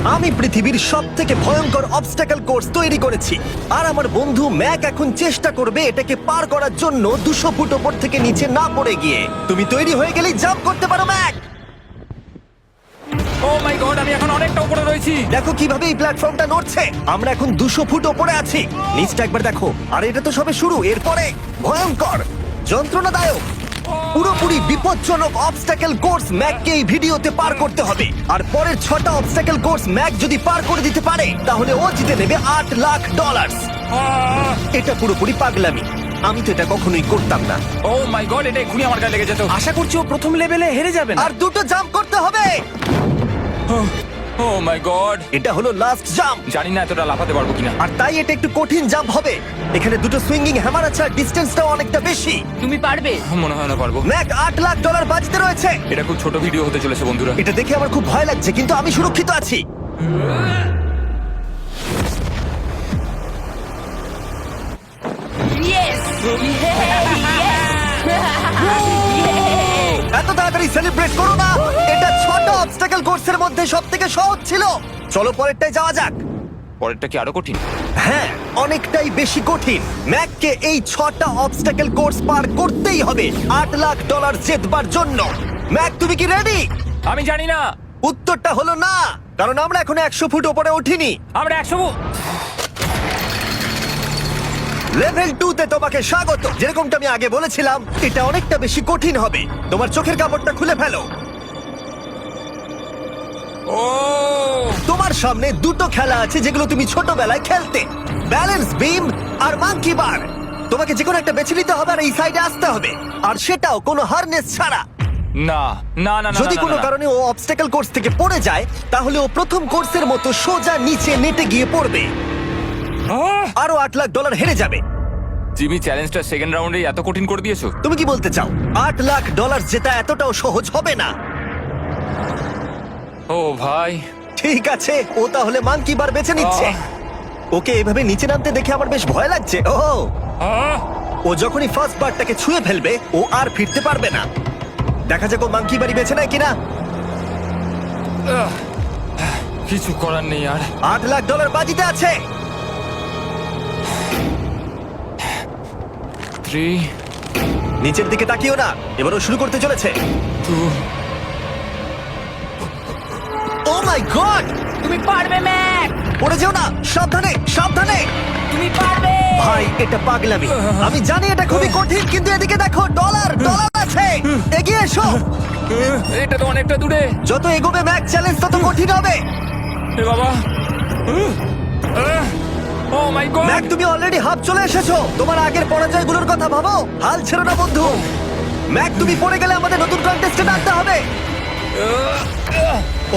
আমি পৃথিবীর সব থেকে ভয়ঙ্কর অবস্টাকল কোর্স তৈরি করেছি, আর আমার বন্ধু ম্যাক এখন চেষ্টা করবে এটাকে পার করার জন্য 200 ফুট ওপর থেকে নিচে না পড়ে গিয়ে। তুমি তৈরি হয়ে গেলেই জাম্প করতে পারো ম্যাক। ও মাই গড, আমি এখন অনেকটা উপরে রয়েছি। দেখো কিভাবে এই প্ল্যাটফর্মটা নড়ছে। আমরা এখন 200 ফুট ওপরে আছি। নিচটা একবার দেখো। আর এটা তো সবে শুরু, এরপরে ভয়ঙ্কর, যন্ত্রণাদায়ক, পুরোপুরি বিপজ্জনক অবস্টাকল কোর্স ম্যাককে এই ভিডিওতে পার করতে হবে। আর পরের 6টা অবস্টাকল কোর্স ম্যাক যদি পার করে দিতে পারে তাহলে ও জিতে নেবে $8 লাখ। এটা পুরোপুরি পাগলামি, আমি তো এটা কখনোই করতাম না। ও মাই গড, এটা এক্ষুনি আমার গায়ে লেগে যেত। আশা করছি ও প্রথম লেভেলে হেরে যাবে না। আর 2টো জাম্প করতে হবে। ও মাই গড, এটা হলো লাস্ট জাম্প, জানি না এতটা লাফাতে পারবো কিনা। আর তাই এটা একটু কঠিন জাম্প হবে। এখানে 2টো সুইঙ্গিং হ্যামার আছে আর ডিসটেন্সটাও অনেকটা বেশি। তুমি পারবে। মনে হয় না পারবো। ম্যাক $8 লাখ বাজিতে রয়েছে। এটা খুব ছোট ভিডিও হতে চলেছে বন্ধুরা। এটা দেখে আমার খুব ভয় লাগছে, কিন্তু আমি সুরক্ষিত আছি। ইয়েস এত তাড়াতাড়ি সেলিব্রেট করো না। এটা 6টা অবস্টাকল কোর্সের মধ্যে সবথেকে সহজ ছিল। চলো পরেরটায় যাওয়া যাক। পরেরটা কি আরো কঠিন? হ্যাঁ, অনেকটাই বেশি কঠিন। ম্যাককে এই 6টা অবস্টাকল কোর্স পার করতেই হবে $8 লাখ জেতবার জন্য। ম্যাক, তুমি কি রেডি? আমি জানি না। উত্তরটা হলো না, কারণ আমরা এখনো 100 ফুট উপরে উঠিনি। আমরা 100। লেভেল 2 তে তোমাকে স্বাগত। যেরকমটা আমি আগে বলেছিলাম, এটা অনেকটা বেশি কঠিন হবে। তোমার চোখের কাপড়টা খুলে ফেলো। ও তোমার সামনে 2টো খেলা আছে যেগুলো তুমি ছোটবেলায় খেলতে, ব্যালেন্স বিম আর মাঙ্কি বার। তোমাকে যে কোনো একটা বেছে নিতে হবে আর এই সাইডে আসতে হবে, আর সেটাও কোনো হারনেস ছাড়া। না না না না, যদি না, কোনো না, না। কারণে ও অবস্টাকল কোর্স থেকে পড়ে যায়, তাহলে ও প্রথম কোর্সের মতো সোজা নিচে নেটে গিয়ে পড়বে, আহ! আরো $8 লাখ হেরে যাবে। জিমি, চ্যালেঞ্জটা সেকেন্ড রাউন্ডে এত কঠিন করে দিয়েছো। তুমি কি বলতে চাও $8 লাখ জেতা এতটাও সহজ হবে না? ও ভাই, ঠিক আছে, ও তাহলে মাঙ্কি বার বেছে নিচ্ছে। ওকে এভাবে নিচে নামতে দেখে আমার বেশ ভয় লাগছে। আহ! ও যখনই ফার্স্ট বারটাকে ছুঁয়ে ফেলবে ও আর ফিরতে পারবে না। দেখা যাক ও মাঙ্কি বাড়ি বেছে নেয় কিনা। আহ! কিছু করার নেই আর। $8 লাখ বাজিতে আছে। 3 নিচের দিকে তাকিও না, এবারও শুরু করতে চলেছে। 2 ও মাই গড, তুমি পারবে ম্যাক। পড়ে যেও না, সাবধানে সাবধানে। তুমি পারবে। ভাই, এটা পাগলামি। আমি জানি এটা খুবই কঠিন, কিন্তু এদিকে দেখো, ডলার আছে। এগিয়ে এসো। এটা তো অনেকটা দূরে। যত এগোবে ম্যাক চ্যালেঞ্জ তত কঠিন হবে। এ বাবা, ও মাই গড। ম্যাক, তুমি অলরেডি হাফ চলে এসেছো। তোমার আগের পরাজয়গুলোর কথা ভাবো, হাল ছেড়ো না বন্ধু। ম্যাক, তুমি পড়ে গেলে আমাদের নতুন কন্টেস্টেন্ট আনতে হবে।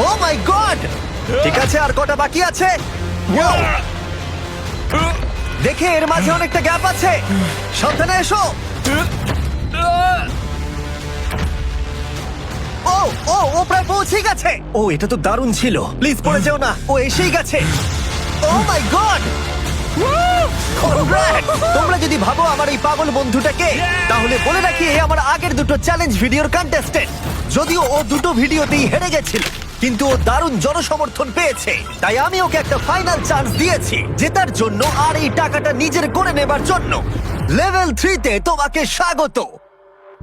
ও মাই গড, ঠিক আছে, আর কটা বাকি আছে? Wow! দেখে এর মাঝে অনেকটা গ্যাপ আছে। সাবধানে এসো। ও ও ও প্রায় পৌঁছে গেছে। ও, এটা তো দারুণ ছিল। প্লিজ পড়ে যেও না, ও এসেই গেছে। ও মাই গড, তোমরা যদি ভাবো আমার এই পাগল বন্ধুটাকে, তাহলে বলে রাখি এ আমার আগের 2টো চ্যালেঞ্জ ভিডিওর কন্টেস্টেন্ট। যদিও ও 2টো ভিডিওতেই হেরে গেছিল, কিন্তু ও দারুণ জনসমর্থন পেয়েছে। তাই আমি ওকে একটা ফাইনাল চান্স দিয়েছি জেতার জন্য আর এই টাকাটা নিজের করে নেবার জন্য। লেভেল 3 তে তোমাকে স্বাগত।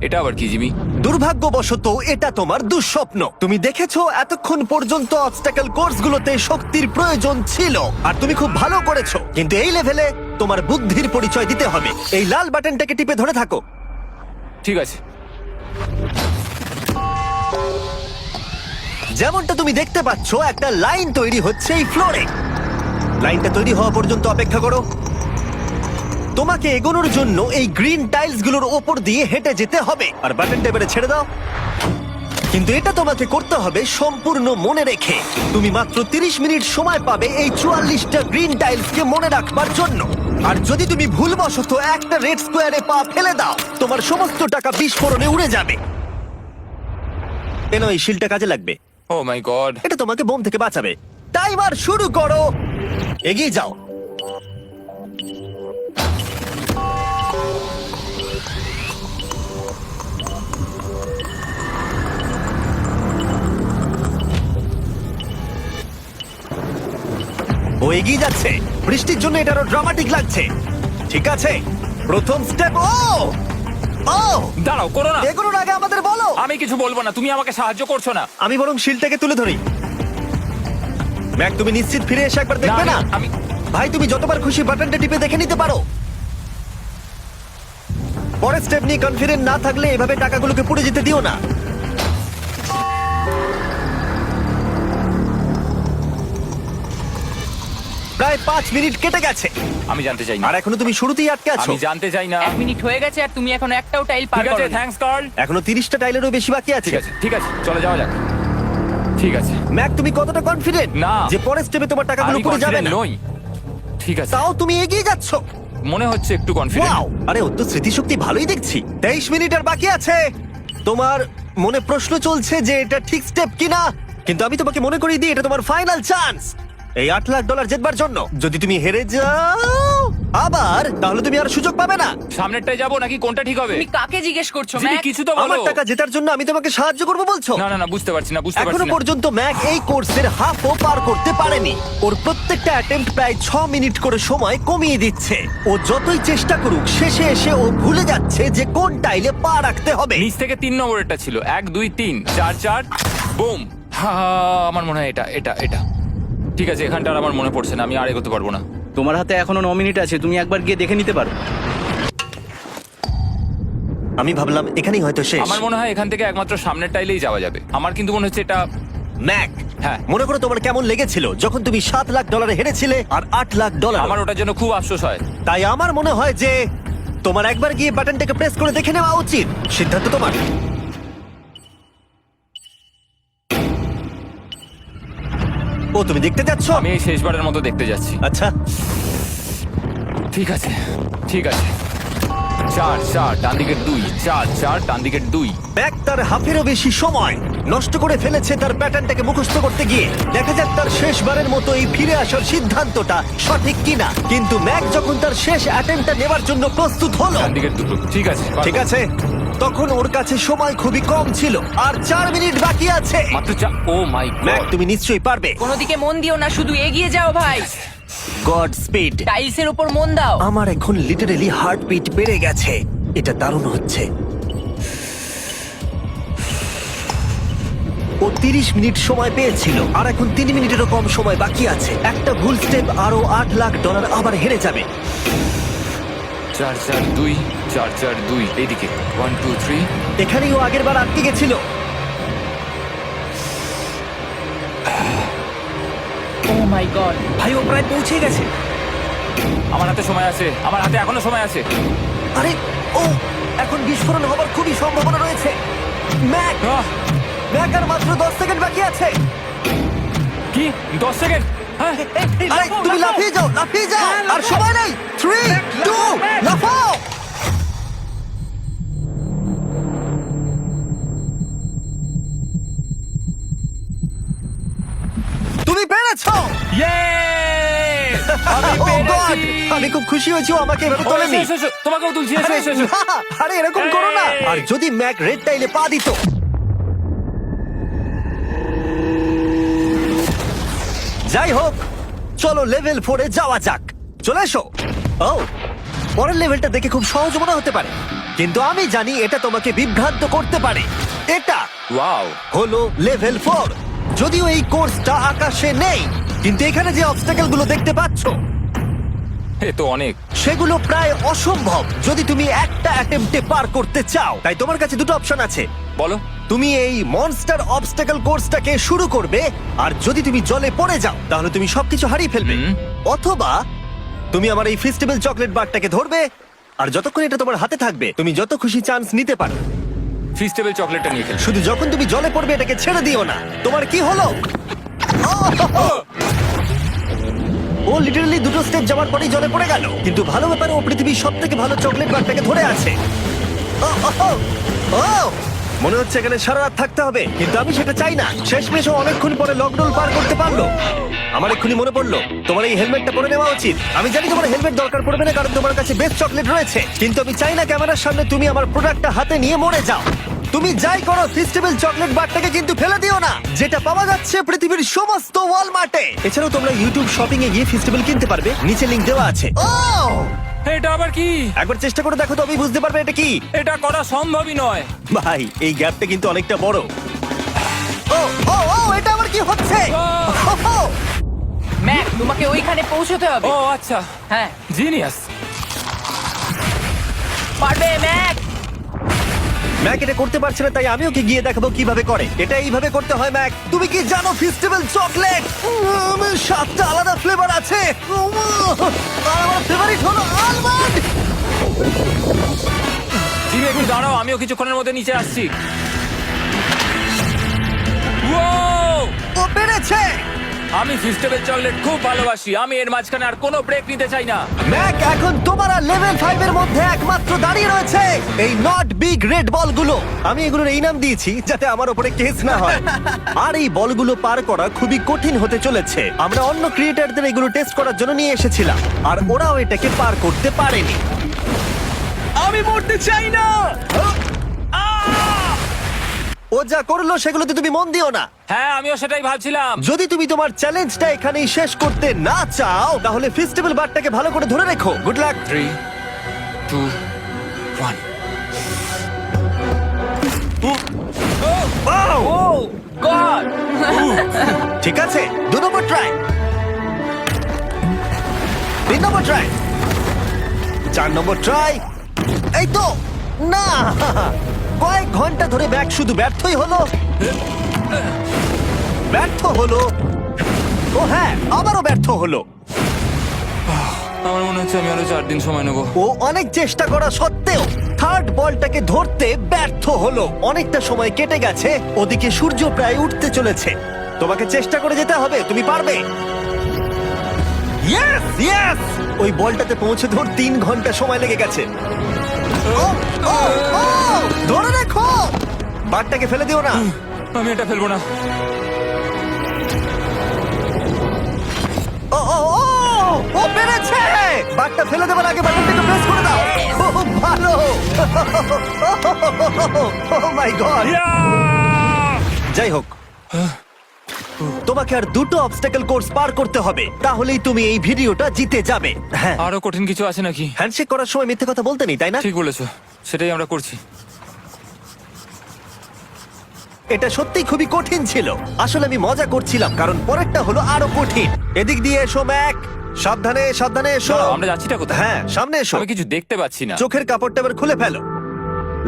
এটা আবার কি জিমি? দুর্ভাগ্যবশত এটা তোমার দুঃস্বপ্ন। তুমি দেখেছো এতক্ষণ পর্যন্ত অবস্টাকল কোর্সগুলোতে শক্তির প্রয়োজন ছিল, আর তুমি খুব ভালো করেছো। কিন্তু এই লেভেলে তোমার বুদ্ধির পরিচয় দিতে হবে। এই লাল বাটনটাকে টিপে ধরে থাকো। ঠিক আছে। যেমনটা তুমি দেখতে পাচ্ছ, একটা লাইন তৈরি হচ্ছে এই ফ্লোরে। লাইনটা তৈরি হওয়া পর্যন্ত অপেক্ষা করো। তোমাকে এগোনোর জন্য এই গ্রিন টাইলস গুলোর ওপর দিয়ে হেঁটে যেতে হবে। আর বাটনটা এবারে ছেড়ে দাও। কিন্তু এটা তোমাকে করতে হবে সম্পূর্ণ মনে রেখে। তুমি মাত্র 30 মিনিট সময় পাবে এই 44টা গ্রিন টাইলসকে মনে রাখবার জন্য। আর যদি তুমি ভুলবশত একটা রেড স্কোয়ারে পা ফেলে দাও, তোমার সমস্ত টাকা বিস্ফোরণে উড়ে যাবে। এই শিলটা কাজে লাগবে। ও মাই গড। এটা তোমাকে বোম থেকে বাঁচাবে। টাইমার শুরু করো, এগিয়ে যাও। ও এগিয়ে যাচ্ছে। বৃষ্টির জন্য এটা আরো ড্রামাটিক লাগছে। ঠিক আছে, প্রথম স্টেপ। ও ও দাঁড়াও, করো না। এগুলোর আগে আমাদের বলো। আমি কিছু বলবো না, তুমি আমাকে সাহায্য করছো না। আমি বরং শিলটাকে তুলে ধরি। ম্যাক, তুমি নিশ্চিত ফিরে এসে একবার দেখবে না? আমি ভাই, তুমি যতবার খুশি বাটনটা টিপে দেখে নিতে পারো। পরের স্টেপ নিয়ে কনফিডেন্ট না থাকলে এভাবে টাকাগুলোকে পুড়ে যেতে দিও না। প্রায় 5 মিনিট কেটে গেছে আমি জানতে চাই না। আর এখনো তুমি শুরুতেই আটকে আছো। আমি জানতে চাই না। 1 মিনিট হয়ে গেছে আর তুমি এখন একটাও টাইল পার ঠিক আছে, করোনি। Thanks Carl. এখনো 30টা টাইলেরও বেশি বাকি আছে। ঠিক আছে, ঠিক আছে, চলে যাওয়া যাক। ঠিক আছে, ম্যাক, তুমি কতটা কনফিডেন্ট না। যে পরের স্টেপে তোমার টাকাগুলো আমি পুড়ে যাবে কনফিডেন্ট না? নই। ঠিক আছে, তাও তুমি এগিয়ে যাচ্ছ। মনে হচ্ছে একটু কনফিডেন্ট। ওয়াও, আরে ওর তো স্মৃতিশক্তি ভালোই দেখছি। 23 মিনিট আর বাকি আছে। তোমার মনে প্রশ্ন চলছে যে এটা ঠিক স্টেপ কিনা, কিন্তু আমি তোমাকে মনে করিয়ে দিই এটা তোমার ফাইনাল চান্স এই $8 লাখ জেতবার জন্য। যদি তুমি হেরে যাও আবার, তাহলে তুমি আর সুযোগ পাবে না। সামনেরটায় যাবো নাকি কোনটা ঠিক হবে? তুমি কাকে জিজ্ঞেস করছো জিমি, ম্যাক? কিছু তো বলো। আমার টাকা জেতার জন্য আমি তোমাকে সাহায্য করবো বলছো? না না না, বুঝতে পারছি না, বুঝতে এখনো পারছি না। পর্যন্ত ম্যাক এই কোর্সের হাফও পার করতে পারেনি। ওর প্রত্যেকটা অ্যাটেম্প্ট প্রায় 6 মিনিট করে সময় কমিয়ে দিচ্ছে। ও যতই চেষ্টা করুক, শেষে এসে ও ভুলে যাচ্ছে যে কোন টাইলে পা রাখতে হবে। নিচ থেকে 3 নম্বরেরটা ছিল 1 2 3 4 4 বুম। আমার মনে হয় এটা এটা এটা ঠিক আছে। এখানটা আর আমার মনে পড়ছে না, আমি আর এগোতে পারবো না। তোমার হাতে এখনো 9 মিনিট আছে, তুমি একবার গিয়ে দেখে নিতে পারো। আমি ভাবলাম এখানেই হয়তো শেষ। আমার মনে হয় এখান থেকে একমাত্র সামনের টাইলেই যাওয়া যাবে। আমার কিন্তু মনে হচ্ছে এটা। ম্যাক, হ্যাঁ। মনে করো তোমার কেমন লেগেছিল যখন তুমি $7 লাখ হেরেছিলে আর $8 লাখ। আমার ওটার জন্য খুব আফসোস হয়। তাই আমার মনে হয় যে তোমার একবার গিয়ে বাটনটাকে প্রেস করে দেখে নেওয়া উচিত। সিদ্ধান্ত তোমার। ও, তুমি দেখতে যাচ্ছ? আমি এই শেষবারের মতো দেখতে যাচ্ছি। আচ্ছা, ঠিক আছে, ঠিক আছে। 4 4 ডান দিকের 2 4 4 ডান দিকের 2। ব্যাক তার হাফেরও বেশি সময় নষ্ট করে ফেলেছে তার প্যাটার্নটাকে মুখস্থ করতে গিয়ে। দেখা যাক তার শেষবারের মতো এই ফিরে আসার সিদ্ধান্তটা সঠিক কিনা। কিন্তু ম্যাক যখন তার শেষ অ্যাটেম্পটা নেবার জন্য প্রস্তুত হলো, ডান দিকের 2। ঠিক আছে, ঠিক আছে, তখন ওর কাছে সময় খুবই কম ছিল আর 4 মিনিট বাকি আছে। মাত্র 4। ও মাই ম্যাক, গড। তুমি নিশ্চয়ই পারবে। কোনো দিকে মন দিও না, শুধু এগিয়ে যাও ভাই। God speed. টাইলসের উপর মন দাও। আমার এখন লিটারালি হার্টবিট বেড়ে গেছে। এটা দারুণ হচ্ছে। ও 30 মিনিট সময় পেয়েছিল আর এখন 3 মিনিটেরও কম সময় বাকি আছে। একটা ভুল স্টেপ আরো $8 লাখ আবার হেরে যাবে। 4 4 2 4 4 2 এইদিকে 1 2 3। এখানেই ও আগের বার আটকে গেছিল। ও মাই গড। ভাই, ও প্রায় পৌঁছে গেছে। আমার হাতে সময় আছে, আমার হাতে এখনো সময় আছে। আরে, ও এখন বিস্ফোরণ হবার খুবই সম্ভাবনা রয়েছে। ম্যাক, আহ, ম্যাক আর মাত্র 10 সেকেন্ড বাকি আছে। কি 10 সেকেন্ড? হ্যাঁ, আরে, তুমি লাফিয়ে যাও, লাফিয়ে যাও। আর সময় নেই। 3 2 লাফাও। তুমি পেরেছো। Yay! আমি Oh God! পেরেছি। আমি খুব খুশি হয়েছি ও আমাকে এভাবে ও, তোলেনি। এসো, এসো, তোমাকেও তুলছি, এসো, আরে এসো, এসো। না, আরে এরকম করো না। এই। আর যদি ম্যাক রেড টাইলে পা দিত। যাই হোক, চলো লেভেল 4 এ যাওয়া যাক। চলে এসো। ও, পরের লেভেলটা দেখে খুব সহজ মনে হতে পারে, কিন্তু আমি জানি এটা তোমাকে বিভ্রান্ত করতে পারে। এটা ওয়াও, হলো লেভেল 4। যদিও এই কোর্সটা আকাশে নেই, কিন্তু এখানে যে অবস্টাকেল গুলো দেখতে পাচ্ছ এ তো অনেক। সেগুলো প্রায় অসম্ভব যদি তুমি একটা অ্যাটেম্পটে পার করতে চাও। তাই তোমার কাছে দুটো অপশন আছে। বলো। তুমি এই মনস্টার অবস্টাকেল কোর্সটাকে শুরু করবে, আর যদি তুমি জলে পড়ে যাও তাহলে তুমি সবকিছু হারিয়ে ফেলবে। হুম। অথবা তুমি আমার এই ফেস্টিভ্যাল চকলেট বারটাকে ধরবে, আর যতক্ষণ এটা তোমার হাতে থাকবে তুমি যত খুশি চান্স নিতে পারো। ফিস্টেবল চকলেটটা নিয়ে খেলছি। শুধু যখন তুমি জলে পড়বে এটাকে ছেড়ে দিও না। তোমার কি হলো? ও লিটারালি দুটো স্টেপ যাওয়ার পরেই জলে পড়ে গেল। কিন্তু ভালো ব্যাপার, ও পৃথিবীর সবথেকে ভালো চকলেট বারটাকে ধরে আছে। ও, ও, ও, ও! মনে হচ্ছে এখানে সারা রাত থাকতে হবে, কিন্তু আমি সেটা চাই না। শেষমেশ ও অনেকক্ষণ পরে লকডাউন পার করতে পারলো। আমার এক্ষুনি মনে পড়লো তোমার এই হেলমেটটা পরে নেওয়া উচিত। আমি জানি তোমার হেলমেট দরকার পড়বে না, কারণ তোমার কাছে বেস্ট চকলেট রয়েছে, কিন্তু আমি চাই না ক্যামেরার সামনে তুমি আমার প্রোডাক্টটা হাতে নিয়ে মরে যাও। তুমি যাই করো ফেস্টিভ্যাল চকলেট বারটাকে কিন্তু ফেলে দিও না, যেটা পাওয়া যাচ্ছে পৃথিবীর সমস্ত ওয়ালমার্টে। এছাড়াও তোমরা ইউটিউব শপিং এ গিয়ে ফেস্টিভ্যাল কিনতে পারবে, নিচে লিংক দেওয়া আছে। ও এটা আবার কি? একবার চেষ্টা করে দেখো, তবেই বুঝতে পারবে এটা কি। এটা করা সম্ভবই নয়। ভাই এই গ্যাপটা কিন্তু অনেকটা বড়। ও ও ও এটা আবার কি হচ্ছে? ও, ম্যাক, তোমাকে ওইখানে পৌঁছতে হবে। ও আচ্ছা, হ্যাঁ, জিনিয়াস। পারবে ম্যাক। ম্যাক এটা করতে পারছে না, তাই আমি ওকে গিয়ে দেখাবো কিভাবে করে। এটা এইভাবে করতে হয় ম্যাক। তুমি কি জানো ফেস্টিভ্যাল চকলেট 7টা আলাদা ফ্লেভার আছে। আর আমার ফেভারিট হলো আলমন্ড। জিমি একটু দাঁড়াও, আমিও কিছুক্ষণের মধ্যে নিচে আসছি। Wow! ও পেরেছে। আমি ফেস্টিভ্যাল চকলেট খুব ভালোবাসি। আমি এর মাঝখানে আর কোনো ব্রেক নিতে চাই না। ম্যাক এখন তোমার আর লেভেল 5 এর মধ্যে একমাত্র দাঁড়িয়ে রয়েছে এই নট বিগ রেড বলগুলো। আমি এগুলোর এই নাম দিয়েছি যাতে আমার উপরে কেস না হয়। আর এই বলগুলো পার করা খুবই কঠিন হতে চলেছে। আমরা অন্য ক্রিয়েটরদের এগুলো টেস্ট করার জন্য নিয়ে এসেছিলাম, আর ওরাও এটাকে পার করতে পারেনি। আমি মরতে চাই না। ও যা করলো সেগুলোতে তুমি মন দিও না। হ্যাঁ, আমিও সেটাই ভাবছিলাম। যদি তুমি তোমার চ্যালেঞ্জটা এখানেই শেষ করতে না চাও, তাহলে ফেস্টিভ্যাল বারটাকে ভালো করে ধরে রেখো। Good luck. 3, 2, 1। ও গড! ঠিক আছে, 2 নম্বর ট্রাই, 3 নম্বর ট্রাই, 4 নম্বর ট্রাই। এই তো না, কয়েক ঘন্টা ধরে ব্যাগ শুধু ব্যর্থই হলো, ব্যর্থ হলো। ও হ্যাঁ, আবারও ব্যর্থ হলো। আমার মনে হচ্ছে আমি আরো 4 দিন সময় নেবো। ও অনেক চেষ্টা করা সত্ত্বেও থার্ড বলটাকে ধরতে ব্যর্থ হলো। অনেকটা সময় কেটে গেছে, ওদিকে সূর্য প্রায় উঠতে চলেছে। তোমাকে চেষ্টা করে যেতে হবে, তুমি পারবে। ইয়েস ইয়েস, ওই বলটাতে পৌঁছে ধর 3 ঘন্টা সময় লেগে গেছে। ও, ও, ও, ধরে রাখো, বারটাকে ফেলে দিও না। আমি এটা ফেলবো না। ও ও ও, ও পেরেছে। বারটা ফেলে দেবার আগে বাটনটাকে প্রেস করে দাও। খুব ভালো। ও মাই গড। যাই হোক, তোমাকে আর 2টো অবস্টাকেল কোর্স পার করতে হবে, তাহলেই তুমি এই ভিডিওটা জিতে যাবে। হ্যাঁ, আরো কঠিন কিছু আছে নাকি? হ্যান্ডশেক করার সময় মিথ্যে কথা বলতে নেই, তাই না? ঠিক বলেছো, সেটাই আমরা করছি। এটা সত্যি খুবই কঠিন ছিল। আসলে আমি মজা করছিলাম, কারণ পরেরটা হলো আরো কঠিন। এদিক দিয়ে এসো ম্যাক, সাবধানে সাবধানে এসো। দাঁড়াও, আমরা যাচ্ছিটা কোথায়? হ্যাঁ, সামনে এসো। আমি কিছু দেখতে পাচ্ছি না। চোখের কাপড়টা এবার খুলে ফেলো।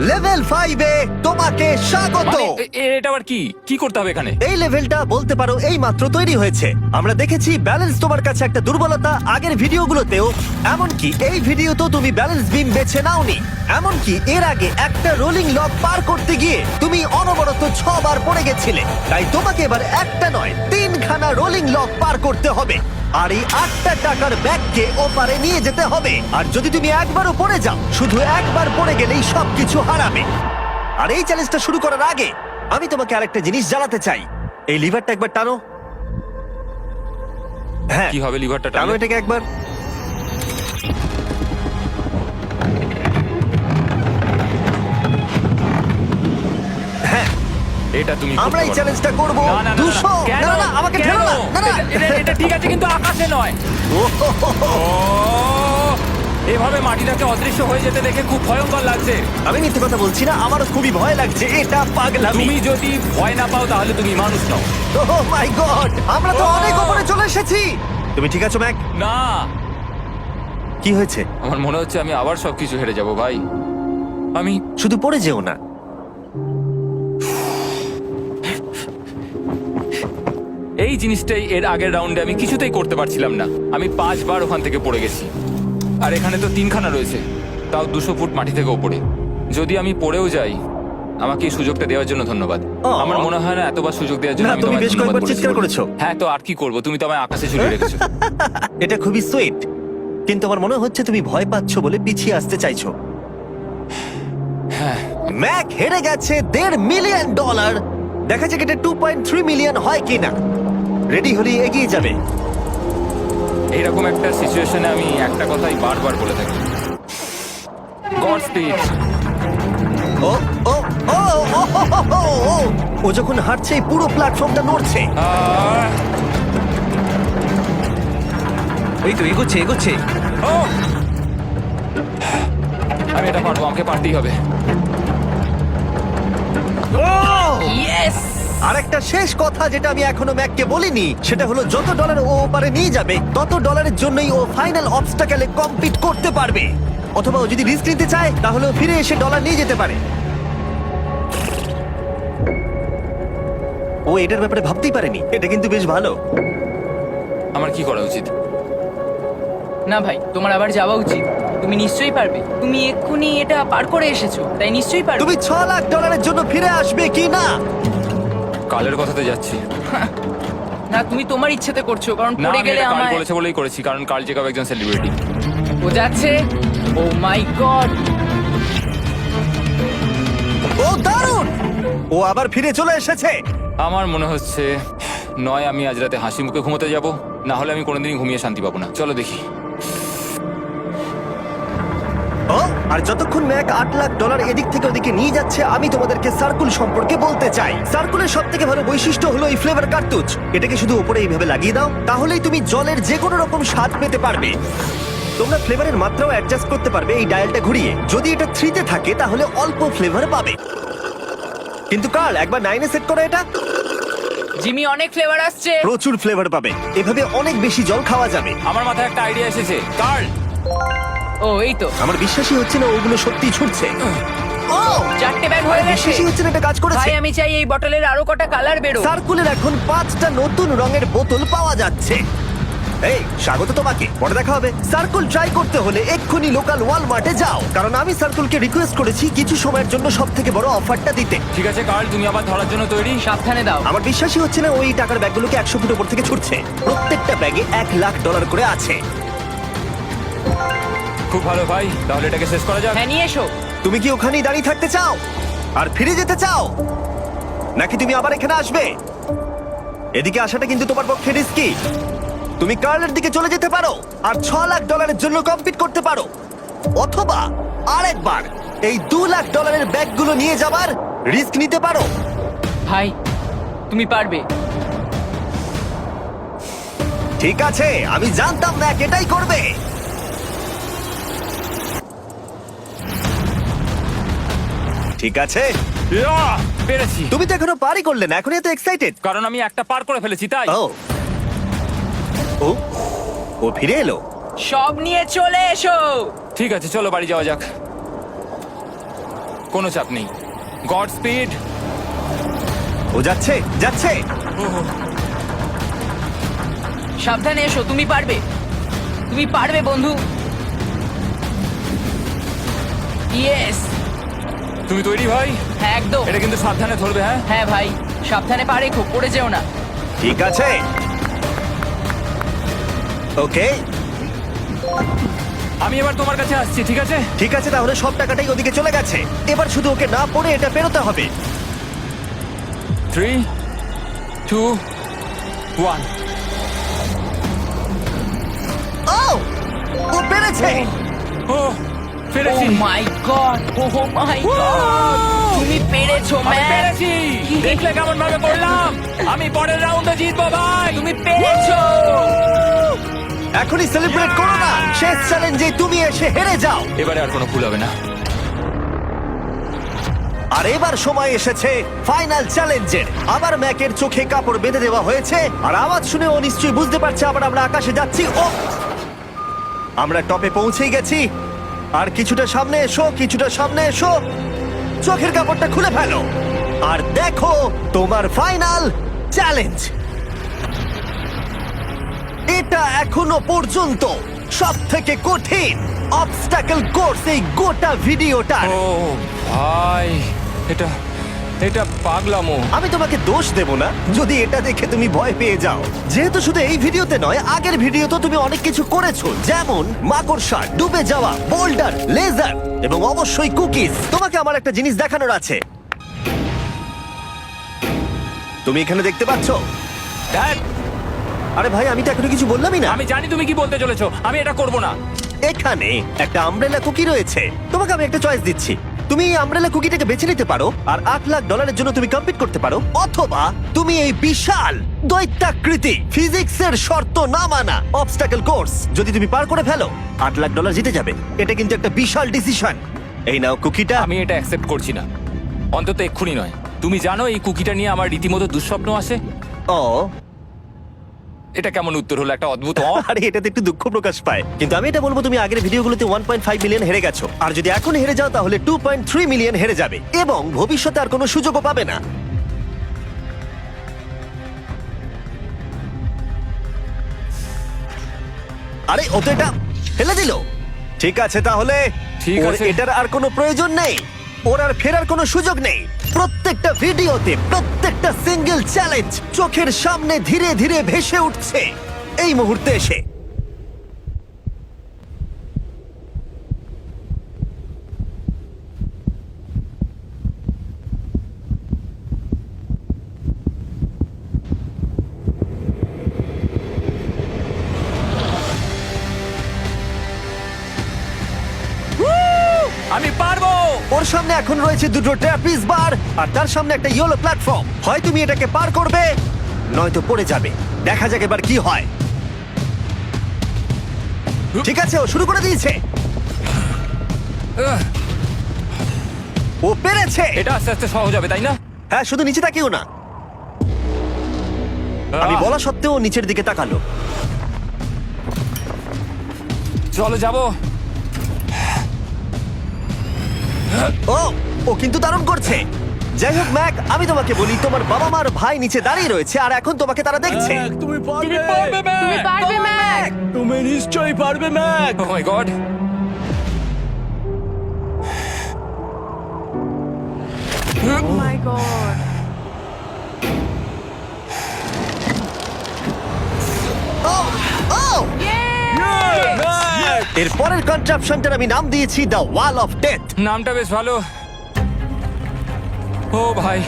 লেভেল 5 এ তোমাকে স্বাগত। মানে, এটা আবার কি কি করতে হবে এখানে? এই লেভেলটা বলতে পারো এই মাত্র তৈরি হয়েছে। আমরা দেখেছি ব্যালেন্স তোমার কাছে একটা দুর্বলতা আগের ভিডিওগুলোতেও, এমনকি এই ভিডিওতেও তুমি ব্যালেন্স বিম বেছে নাওনি। এমনকি এর আগে একটা রোলিং লক পার করতে গিয়ে তুমি অনবরত 6 বার পড়ে গেছিলে। তাই তোমাকে এবার একটা নয় 3খানা রোলিং লক পার করতে হবে, আর এই 8টা টাকার ব্যাগকে ওপারে নিয়ে যেতে হবে। আর যদি তুমি একবারও পড়ে যাও, শুধু একবার পড়ে গেলেই সবকিছু হারাবে। আর এই চ্যালেঞ্জটা শুরু করার আগে আমি তোমাকে আরেকটা জিনিস জানাতে চাই। এই লিভারটা একবার টানো। হ্যাঁ, কি হবে লিভারটা টানো টানলে? এটাকে একবার। হ্যাঁ, এটা তুমি করতে আমরা এই পারো। চ্যালেঞ্জটা করব। না, না, না, না, 200। কেন? না না, আমাকে কেন? ঠেলো না। না না, এটা ঠিক আছে, কিন্তু আকাশে নয়। ও, এভাবে মাটিটাকে অদৃশ্য হয়ে যেতে দেখে খুব ভয়ঙ্কর লাগছে। আমি মিথ্যে কথা বলছি না, আমারও খুবই ভয় লাগছে। এটা পাগলামি। তুমি যদি ভয় না পাও তাহলে তুমি মানুষ নও। ওহ মাই গড, আমরা তো Oh! অনেক উপরে চলে এসেছি। তুমি ঠিক আছো ম্যাক? না, কি হয়েছে? আমার মনে হচ্ছে আমি আবার সবকিছু হেরে যাব ভাই। আমি শুধু পড়ে যেও না। এই জিনিসটাই এর আগের রাউন্ডে আমি কিছুতেই করতে পারছিলাম না। আমি 5 বার ওখান থেকে পড়ে গেছি, আর এখানে তো 3খানা রয়েছে, তাও 200 ফুট মাটি থেকে ওপরে। যদি আমি পড়েও যাই, আমাকে এই সুযোগটা দেওয়ার জন্য ধন্যবাদ। আমার মনে হয় না এতবার সুযোগ দেওয়ার জন্য না, আমি তুমি তোমায় বেশ ধন্যবাদ কয়েকবার চিৎকার বলেছি। করেছো। হ্যাঁ, তো আর কি করব, তুমি তো আমায় আকাশে ঝুলিয়ে রেখেছো। এটা খুবই সুইট, কিন্তু আমার মনে হচ্ছে তুমি ভয় পাচ্ছ বলে পিছিয়ে আসতে চাইছো। হ্যাঁ, ম্যাক হেরে গেছে $1.5 মিলিয়ন। দেখা যাক এটা 2.3 মিলিয়ন হয় কিনা। রেডি হলে এগিয়ে যাবে। এইরকম একটা সিচুয়েশনে আমি একটা কথাই বারবার বলে থাকি, গড স্পিড। ও ও ও ও, ও, ও, ও, ও। ও যখন হাঁটছে এই পুরো প্ল্যাটফর্মটা নড়ছে। আহ, এই তো এগোচ্ছে এগোচ্ছে। ও! আমি এটা পারবো, আমাকে পারতেই হবে। ইয়েস! আর একটা শেষ কথা যেটা আমি এখনো ম্যাককে বলিনি সেটা হলো যত ডলার ও ওপারে নিয়ে যাবে তত ডলারের জন্যই ও ফাইনাল অবস্টাকেলে কমপ্লিট করতে পারবে। অথবা ও যদি রিস্ক নিতে চায় তাহলে ও ফিরে এসে ডলার নিয়ে যেতে পারে। ও এটার ব্যাপারে ভাবতেই পারেনি। এটা কিন্তু বেশ ভালো। আমার কি করা উচিত? না ভাই, তোমার আবার যাওয়া উচিত। তুমি নিশ্চয়ই পারবে। তুমি এক্ষুনি এটা পার করে এসেছো, তাই নিশ্চয়ই পারবে। তুমি $6,00,000 জন্য ফিরে আসবে কি না? কালের কথাতে যাচ্ছি। না, তুমি তোমার ইচ্ছেতে করছো, কারণ না, পড়ে আমি গেলে এটা কাল আমায়। বলেছে বলেই করেছি, কারণ কাল জেকাব একজন সেলিব্রিটি। ও যাচ্ছে। ও মাই গড! ও দারুণ! ও আবার ফিরে চলে এসেছে। আমার মনে হচ্ছে নয় আমি আজ রাতে হাসি মুখে ঘুমোতে যাব, না হলে আমি কোনোদিনই ঘুমিয়ে শান্তি পাবো না। চলো দেখি। ও আর যতক্ষণ ম্যাক $8,00,000 এদিক থেকে ওদিকে নিয়ে যাচ্ছে আমি তোমাদেরকে সার্কুল সম্পর্কে বলতে চাই। সার্কুলের সব থেকে ভালো বৈশিষ্ট্য হলো এই ফ্লেভার কার্তুজ। এটাকে শুধু উপরে এইভাবে লাগিয়ে দাও, তাহলেই তুমি জলের যে কোনো রকম স্বাদ পেতে পারবে। তোমরা ফ্লেভারের মাত্রাও অ্যাডজাস্ট করতে পারবে এই ডায়ালটা ঘুরিয়ে। যদি এটা 3 তে থাকে তাহলে অল্প ফ্লেভার পাবে, কিন্তু কাল একবার 9 এ সেট করো এটা, জিমি, অনেক ফ্লেভার আসছে। প্রচুর ফ্লেভার পাবে। এভাবে অনেক বেশি জল খাওয়া যাবে। আমার মাথায় একটা আইডিয়া এসেছে। কার্ল, ও এই তো, আমার বিশ্বাসই হচ্ছে না ওগুলো সত্যিই ছুটছে। ও 4টে ব্যাগ হয়ে গেছে। বিশ্বাসই হচ্ছে না এটা কাজ করেছে। ভাই, আমি চাই এই বটলের আরো কটা কালার বেরো। সার্কুলের এখন 5টা নতুন রঙের বোতল পাওয়া যাচ্ছে। এই স্বাগত তোমাকে, পরে দেখা হবে। সার্কুল ট্রাই করতে হলে এক্ষুনি লোকাল ওয়ালমার্টে যাও, কারণ আমি সার্কুলকে রিকোয়েস্ট করেছি কিছু সময়ের জন্য সবথেকে বড় অফারটা দিতে। ঠিক আছে কার্ল, তুমি আবার ধরার জন্য তৈরি? সাবধানে দাও। আমার বিশ্বাসই হচ্ছে না ওই টাকার ব্যাগগুলোকে 100 ফুট উপর থেকে ছুটছে। প্রত্যেকটা ব্যাগে $1,00,000 করে আছে। খুব ভালো ভাই, তাহলে এটাকে শেষ করা যাক। হ্যাঁ, নিয়ে এসো। তুমি কি ওখানেই দাঁড়িয়ে থাকতে চাও আর ফিরে যেতে চাও, নাকি তুমি আবার এখানে আসবে? এদিকে আসাটা কিন্তু তোমার পক্ষে রিস্কি। তুমি কার্লের দিকে চলে যেতে পারো আর $6,00,000 জন্য কম্পিট করতে পারো, অথবা আরেকবার এই $2,00,000 ব্যাগগুলো নিয়ে যাবার রিস্ক নিতে পারো। ভাই, তুমি পারবে। ঠিক আছে, আমি জানতাম না এটাই করবে। ঠিক আছে, ইয়াহ! পেরেছি, তুমি তো এখনো পারি করলে না, এখন এত এক্সাইটেড। কারণ আমি একটা পার করে ফেলেছি তাই। ও ও ও ফিরে এলো। সব নিয়ে চলে এসো। ঠিক আছে, চলো বাড়ি যাওয়া যাক। কোনো চাপ নেই। God speed. ও যাচ্ছে যাচ্ছে। সাবধানে এসো, তুমি পারবে। তুমি পারবে বন্ধু। ইয়েস! তুমি তৈরি ভাই? হ্যাঁ, একদম। এটা কিন্তু সাবধানে ধরবে, হ্যাঁ? হ্যাঁ ভাই, সাবধানে পারে, খুব পড়ে যেও না। ঠিক আছে, ওকে আমি এবার তোমার কাছে আসছি, ঠিক আছে? ঠিক আছে, তাহলে সব টাকাটাই ওদিকে চলে গেছে। এবার শুধু ওকে না পড়ে এটা পেরোতে হবে। 3, 2, 1। ও ও পেরেছে। ও ও পেরেছি। মাই গড! O my god! তুমি পেরেছো, আমি ম্যান! পেরেছি। দেখলে কেমন ভাবে করলাম? আমি পরের রাউন্ডে জিতবো ভাই। তুমি পেরেছো! এখনই সেলিব্রেট করো না, শেষ চ্যালেঞ্জে তুমি এসে হেরে যাও। এবারে আর কোনো ভুল হবে না। আর এবার সময় এসেছে ফাইনাল চ্যালেঞ্জের। আবার ম্যাকের চোখে কাপড় বেঁধে দেওয়া হয়েছে, আর আওয়াজ শুনে ও নিশ্চয়ই বুঝতে পারছে আবার আমরা আকাশে যাচ্ছি। ও আমরা টপে পৌঁছেই গেছি। আর কিছুটা সামনে এসো, কিছুটা সামনে এসো। চোখের কাপড়টা খুলে ফেলো আর দেখো তোমার ফাইনাল চ্যালেঞ্জ। এটা এখনো পর্যন্ত সব থেকে কঠিন অবস্টাকেল কোর্স এই গোটা ভিডিওটা। ও ভাই, এটা এটা পাগলামো। আমি তোমাকে দোষ দেব না যদি এটা দেখে তুমি ভয় পেয়ে যাও, যেহেতু শুধু এই ভিডিওতে নয়, আগের ভিডিওতে তুমি অনেক কিছু করেছো, যেমন মাকড়সা, ডুবে যাওয়া, বোল্ডার, লেজার এবং অবশ্যই কুকিজ। তোমাকে আমার একটা জিনিস দেখানোর আছে। তুমি এখানে দেখতে পাচ্ছ? ধ্যাৎ, আরে ভাই, আমি তো এখনো কিছু বললামই না। আমি জানি তুমি কি বলতে চলেছো। আমি এটা করব না। এখানে একটা আমব্রেলা কুকি রয়েছে। তোমাকে আমি একটা চয়েস দিচ্ছি, তুমি এই আমব্রেলা কুকিটাকে বেছে নিতে পারো আর $8 লাখ জন্য তুমি কম্পিট করতে পারো, অথবা তুমি এই বিশাল দৈত্যাকৃতি ফিজিক্সের শর্ত না মানা অবস্টাকল কোর্স যদি তুমি পার করে ফেলো, $8 লাখ জিতে যাবে। এটা কিন্তু একটা বিশাল ডিসিশন। এই নাও কুকিটা। আমি এটা অ্যাকসেপ্ট করছি না, অন্তত এক্ষুনি নয়। তুমি জানো এই কুকিটা নিয়ে আমার রীতিমতো দুঃস্বপ্ন আসে। ও এটা কেমন উত্তর হলো, একটা অদ্ভুত আরে এটাতে একটু দুঃখ প্রকাশ পায়, কিন্তু আমি এটা বলবো তুমি আগের ভিডিওগুলোতে 1.5 মিলিয়ন হেরে গেছো, আর যদি এখন হেরে যাও তাহলে 2.3 মিলিয়ন হেরে যাবে এবং ভবিষ্যতে আর কোনো সুযোগও পাবে না। আরে ও তো এটা ফেলে দিল। ঠিক আছে তাহলে ঠিক ওর আছে। এটার আর কোনো প্রয়োজন নেই, ওর আর ফেরার কোনো সুযোগ নেই। প্রত্যেকটা ভিডিওতে প্রত্যেকটা সিঙ্গেল চ্যালেঞ্জ চোখের সামনে ধীরে ধীরে ভেসে উঠছে এই মুহূর্তে এসে। আমি পারবো। ওর সামনে এখন রয়েছে দুটো ট্র্যাপিজ বার আর তার সামনে একটা ইয়েলো প্ল্যাটফর্ম। হয় তুমি এটাকে পার করবে নয়তো পড়ে যাবে। দেখা যাক এবার কি হয়। ঠিক আছে, ও শুরু করে দিয়েছে। ও পেরেছে। এটা আস্তে আস্তে সহজ হবে, তাই না? হ্যাঁ, শুধু নিচে তাকিও না। আমি বলা সত্ত্বেও ও নিচের দিকে তাকালো। চলো যাবো। ও ও কিন্তু দারুণ করছে। যাই হোক ম্যাক, আমি তোমাকে বলি তোমার বাবা মার ভাই নিচে দাঁড়িয়ে রয়েছে আর এখন তোমাকে তারা দেখছে। তুমি পারবে তুমি পারবে ম্যাক। তুমি নিশ্চয়ই পারবে Mac. Oh my god. Oh my god. ও ও এর পরের কনট্রাপশনটার আমি নাম দিয়েছি দ্য ওয়াল অফ ডেথ। নামটা বেশ ভালো। ও ভাই,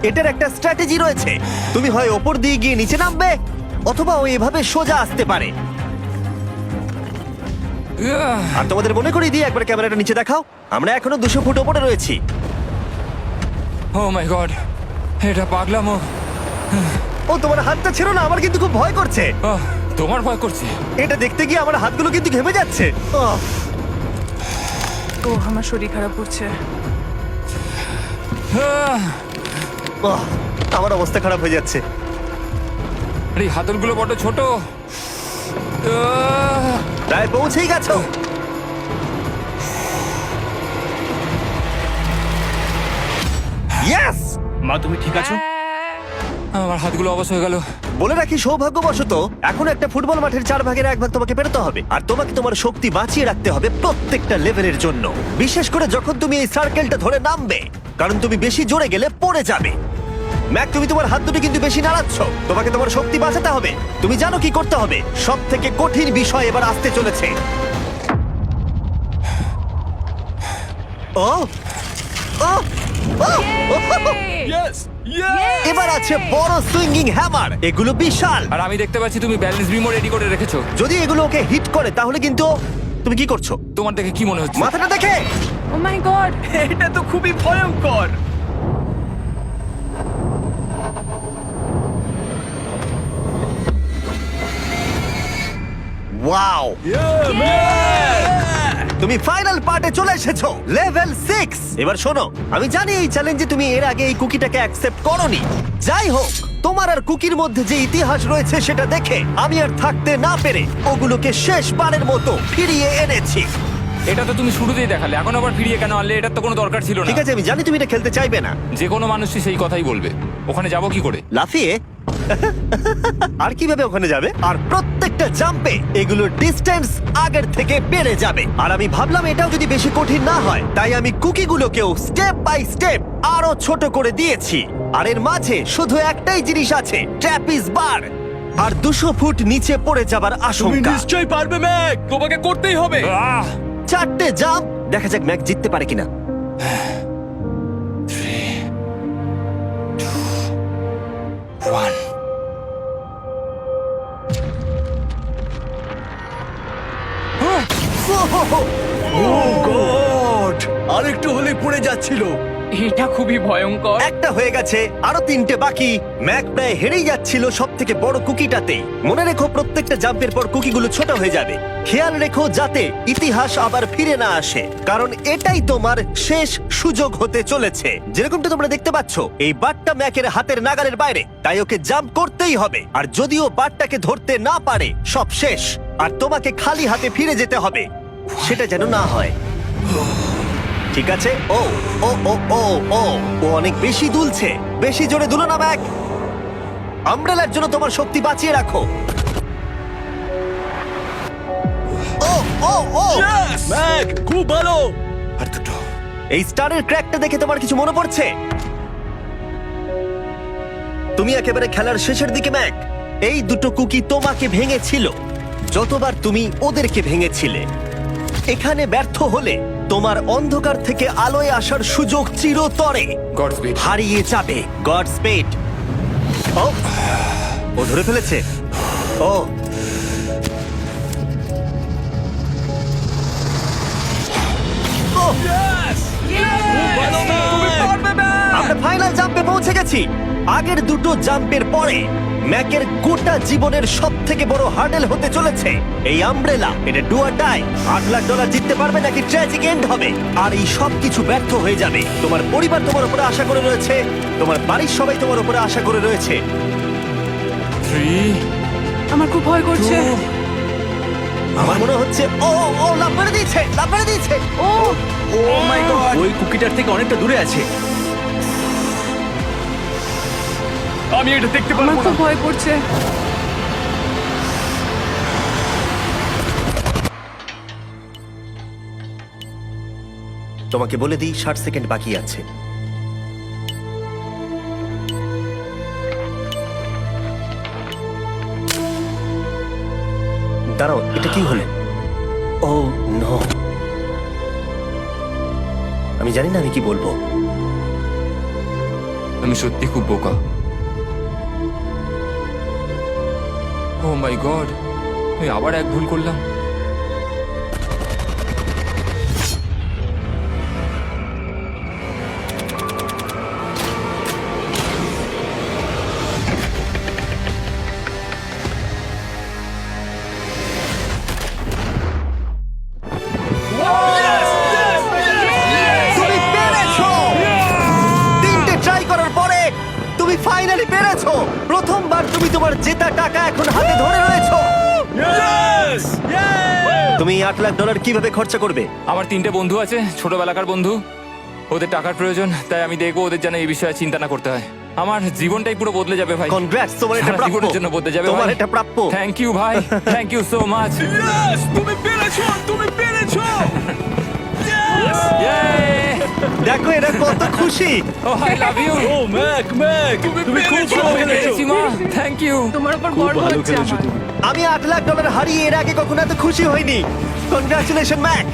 এটার একটা স্ট্র্যাটেজি রয়েছে। তুমি হয় ওপর দিয়ে গিয়ে নিচে নামবে, অথবা ও এভাবে সোজা আসতে পারে। আর তোমাদের মনে করিয়ে দিয়ে একবার ক্যামেরাটা নিচে দেখাও। আমরা এখনো 200 ফুট ওপরে রয়েছি। ও মাই গড, এটা পাগলামো। ও তোমার হাতটা ছেড়ো না, আমার কিন্তু খুব ভয় করছে। আহ, তোমার ভয় করছে? এটা দেখতে গিয়ে আমার হাতগুলো কিন্তু ঘেমে যাচ্ছে। ও আমার শরীর খারাপ করছে। আমার অবস্থা খারাপ হয়ে যাচ্ছে। আরে হাতলগুলো বড় ছোট। প্রায় পৌঁছেই গেছো। ইয়েস! মা তুমি ঠিক আছো? আমার হাতগুলো অবশ হয়ে গেল। বলে রাখি, সৌভাগ্যবশত এখন একটা ফুটবল মাঠের 1/4 তোমাকে পেরোতে হবে, আর তোমাকে তোমার শক্তি বাঁচিয়ে রাখতে হবে প্রত্যেকটা লেভেলের জন্য, বিশেষ করে যখন তুমি এই সার্কেলটা ধরে নামবে, কারণ তুমি বেশি জোরে গেলে পড়ে যাবে। ম্যাক, তুমি তোমার হাত দুটো কিন্তু বেশি নাড়াচ্ছ। তোমাকে তোমার শক্তি বাঁচাতে হবে। তুমি জানো কি করতে হবে। সব থেকে কঠিন বিষয় এবার আসতে চলেছে। ও ও ও! ইয়েস এবার আছে বড় সুইঙ্গিং হ্যামার। এগুলো বিশাল। আর আমি দেখতে পাচ্ছি তুমি ব্যালেন্স বিমও রেডি করে রেখেছো। যদি এগুলো ওকে হিট করে তাহলে কিন্তু তুমি কি করছো? তোমার দেখে কি মনে হচ্ছে? মাথাটা দেখে। ও মাই গড। এটা তো খুবই ভয়ঙ্কর। ওয়াও! তুমি ফাইনাল পার্টে চলে এসেছো, লেভেল 6। এবার শোনো, আমি জানি এই চ্যালেঞ্জে তুমি এর আগে এই কুকিটাকে অ্যাকসেপ্ট করোনি। যাই হোক, তোমার আর কুকির মধ্যে যে ইতিহাস রয়েছে সেটা দেখে আমি আর থাকতে না পেরে ওগুলোকে শেষবারের মতো ফিরিয়ে এনেছি। এটা তো তুমি শুরুতেই দেখালে, এখন আবার ফিরিয়ে কেন আনলে? এটার তো কোনো দরকার ছিল না। ঠিক আছে, আমি জানি তুমি এটা খেলতে চাইবে না। যে কোনো মানুষই সেই কথাই বলবে। ওখানে যাবো কি করে? লাফিয়ে? আর কিভাবে ওখানে যাবে? আর প্রত্যেকটা জাম্পে এগুলোর ডিস্টেন্স আগের থেকে বেড়ে যাবে। আর আমি ভাবলাম এটাও যদি বেশি কঠিন না হয়, তাই আমি কুকিগুলোকেও স্টেপ বাই স্টেপ আরো ছোট করে দিয়েছি। আর এর মাঝে শুধু একটাই জিনিস আছে, ট্র্যাপিজ বার। আর 200 ফুট নিচে পড়ে যাবার তুমি আশঙ্কা। নিশ্চয়ই পারবে ম্যাক, তোমাকে করতেই হবে। 4টে জাম্প। দেখা যাক ম্যাক জিততে পারে কিনা। 1 ও গড! আর একটু হলে পড়ে যাচ্ছিল। এটা খুবই ভয়ঙ্কর। একটা হয়ে গেছে, আরো 3টে বাকি। ম্যাক প্রায় হেরেই যাচ্ছিল সব থেকে বড় কুকিটাতে। মনে রেখো প্রত্যেকটা জাম্পের পর কুকিগুলো ছোট হয়ে যাবে। খেয়াল রেখো যাতে ইতিহাস আবার ফিরে না আসে, কারণ এটাই তোমার শেষ সুযোগ হতে চলেছে। যেরকমটা তোমরা দেখতে পাচ্ছ, এই বারটা ম্যাকের হাতের নাগালের বাইরে, তাই ওকে জাম্প করতেই হবে। আর যদিও বারটাকে ধরতে না পারে, সব শেষ। আর তোমাকে খালি হাতে ফিরে যেতে হবে, সেটা যেন না হয়। ঠিক আছে। ও ও ও ও ও ও অনেক বেশি দুলছে। বেশি জোরে দুলো না ম্যাক। আমব্রেলার জন্য তোমার শক্তি বাঁচিয়ে রাখো। ও ও ও ম্যাক, খুব ভালো। আর দুটো। এই স্টারের ক্র্যাকটা দেখে তোমার কিছু মনে পড়ছে? তুমি একেবারে খেলার শেষের দিকে ম্যাক। এই দুটো কুকি তোমাকে ভেঙেছিল যতবার তুমি ওদেরকে ভেঙেছিলে। এখানে ব্যর্থ হলে তোমার অন্ধকার থেকে আলোয় আসার সুযোগ চিরতরে গড স্পিড। হারিয়ে যাবে। God speed. ও ও ধরে ফেলেছে। ও ও, আমরা ফাইনাল জাম্পে পৌঁছে গেছি। আগের দুটো জাম্পের পরে ম্যাকের গোটা জীবনের সব থেকে বড় হার্ডেল হতে চলেছে এই আমব্রেলা। এটা ডু অর ডাই। $8 লাখ জিততে পারবে নাকি ট্র্যাজিক এন্ড হবে। আর এই সব কিছু ব্যর্থ হয়ে যাবে। তোমার পরিবার তোমার উপরে আশা করে রয়েছে, তোমার বাড়ির সবাই তোমার উপরে আশা করে রয়েছে। 3, আমার খুব ভয় করছে। 2, আমার মনে হচ্ছে ও ও লাভ মেরে দিয়েছে, লাভ মেরে দিয়েছে। ও ও মাই গড, ওই কুকিটার থেকে অনেকটা দূরে আছে। আমি এটা দেখতে আমার পারবো না। খুব ভয় করছে। তোমাকে বলে দিই 60 সেকেন্ড বাকি আছে। দাঁড়াও, এটা কি হলো? ও নো, আমি জানি না আমি কি বলবো। আমি সত্যি খুব বোকা। ও মাই গড, আমি আবার এক ভুল করলাম। তুমি পেরেছো! 3টে ট্রাই করার পরে তুমি ফাইনালি পেরেছো। প্রথমবার তুমি তোমার জেতা টাকা এখন হাতে ধরে রয়েছো। তুমি $8 লাখ কিভাবে খরচা করবে? আমার 3টে বন্ধু আছে, ছোটবেলাকার বন্ধু। ওদের টাকার প্রয়োজন, তাই আমি দেখবো ওদের যেন এই বিষয়ে চিন্তা না করতে হয়। আমার জীবনটাই পুরো বদলে যাবে ভাই। কনগ্রাটস, তোমার এটা সারা প্রাপ্য। জীবনের জন্য বদলে যাবে তোমার ভাই। এটা প্রাপ্য। থ্যাংক ইউ ভাই, থ্যাংক ইউ সো মাচ। তুমি পেরেছো, তুমি পেরেছো। দেখো এরা কত খুশি। Oh I love you. Oh Mac, Mac, তুমি খুব ভালো খেলেছো। মা, থ্যাংক ইউ। তোমার উপর খুব গর্ব ভালো হচ্ছে খেলেছো আমার। তুমি। আমি $8 লাখ হারিয়ে এর আগে কখনো এত খুশি হইনি। Congratulation Mac.